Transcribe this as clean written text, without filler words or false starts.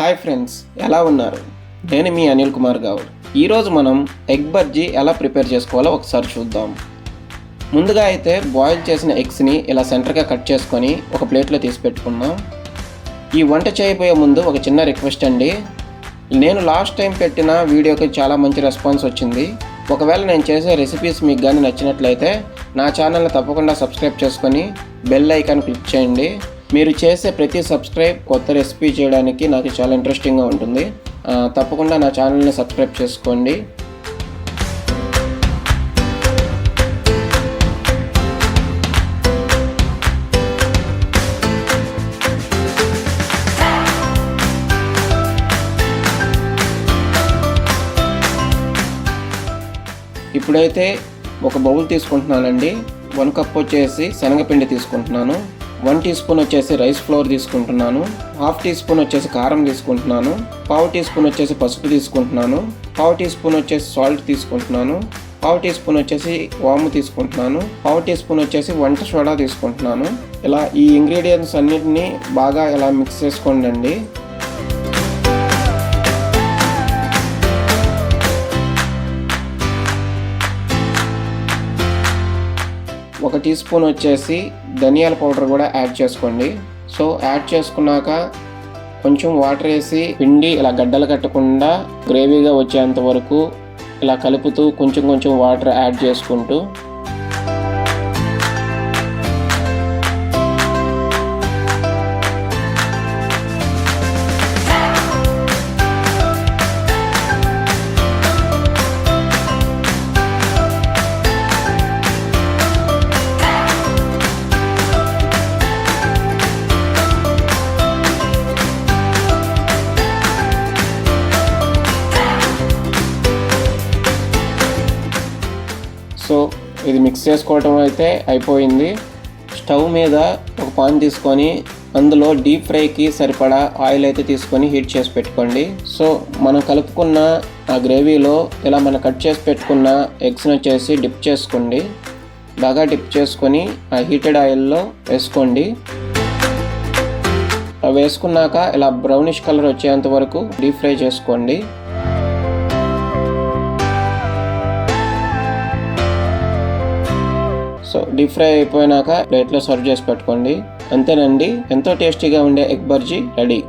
Hi friends, ఎలా ఉన్నారు? నేను మీ అనిల్ కుమార్ గౌడ్. ఈరోజు మనం ఎగ్ బజ్జీ ఎలా ప్రిపేర్ చేసుకోవాలో ఒకసారి చూద్దాం. ముందుగా అయితే బాయిల్ చేసిన ఎగ్స్ని ఇలా సెంటర్గా కట్ చేసుకొని ఒక ప్లేట్లో తీసి పెట్టుకుందాం. ఈ వంట చేయబోయే ముందు ఒక చిన్న రిక్వెస్ట్ అండి. నేను లాస్ట్ టైం పెట్టిన వీడియోకి చాలా మంచి రెస్పాన్స్ వచ్చింది. ఒకవేళ నేను చేసే రెసిపీస్ మీకు కానీ నచ్చినట్లయితే నా ఛానల్ని తప్పకుండా సబ్స్క్రైబ్ చేసుకొని బెల్ ఐకాన్ క్లిక్ చేయండి. మీరు చేసే ప్రతి సబ్స్క్రైబ్ కొత్త రెసిపీ చేయడానికి నాకు చాలా ఇంట్రెస్టింగ్గా ఉంటుంది. తప్పకుండా నా ఛానల్ని సబ్స్క్రైబ్ చేసుకోండి. ఇప్పుడైతే ఒక బౌల్ తీసుకుంటున్నానండి. 1 కప్ వచ్చేసి శనగపిండి తీసుకుంటున్నాను. 1 టీ స్పూన్ వచ్చేసి రైస్ ఫ్లోర్ తీసుకుంటున్నాను. 1/2 టీ స్పూన్ వచ్చేసి కారం తీసుకుంటున్నాను. 1/2 టీ స్పూన్ వచ్చేసి పసుపు తీసుకుంటున్నాను. 1/2 టీ స్పూన్ వచ్చేసి సాల్ట్ తీసుకుంటున్నాను. 1/2 టీ స్పూన్ వచ్చేసి వాము తీసుకుంటున్నాను. 1/2 టీ స్పూన్ వచ్చేసి వంట సోడా తీసుకుంటున్నాను. ఇలా ఈ ఇంగ్రీడియంట్స్ అన్నిటినీ బాగా ఇలా మిక్స్ చేసుకోండి. 1 టీ స్పూన్ వచ్చేసి ధనియాల పౌడర్ కూడా యాడ్ చేసుకోండి. సో యాడ్ చేసుకున్నాక కొంచెం వాటర్ వేసి పిండి ఇలా గడ్డలు కట్టకుండా గ్రేవీగా వచ్చేంత వరకు ఇలా కలుపుతూ కొంచెం వాటర్ యాడ్ చేసుకుంటూ సో ఇది మిక్స్ చేసుకోవటం అయితే అయిపోయింది. స్టవ్ మీద ఒక పాన్ తీసుకొని అందులో డీప్ ఫ్రైకి సరిపడా ఆయిల్ అయితే తీసుకొని హీట్ చేసి పెట్టుకోండి. సో మనం కలుపుకున్న ఆ గ్రేవీలో ఇలా మనం కట్ చేసి పెట్టుకున్న ఎగ్స్ని వచ్చేసి డిప్ చేసుకోండి. బాగా డిప్ చేసుకొని ఆ హీటెడ్ ఆయిల్లో వేసుకోండి. వేసుకున్నాక ఇలా బ్రౌనిష్ కలర్ వచ్చేంత వరకు డీప్ ఫ్రై చేసుకోండి. సో డీప్ ఫ్రై అయిపోయినాక ప్లేట్లో సర్వ్ చేసి పెట్టుకోండి. అంతేనండి, ఎంతో టేస్టీగా ఉండే ఎగ్ బజ్జీ రెడీ.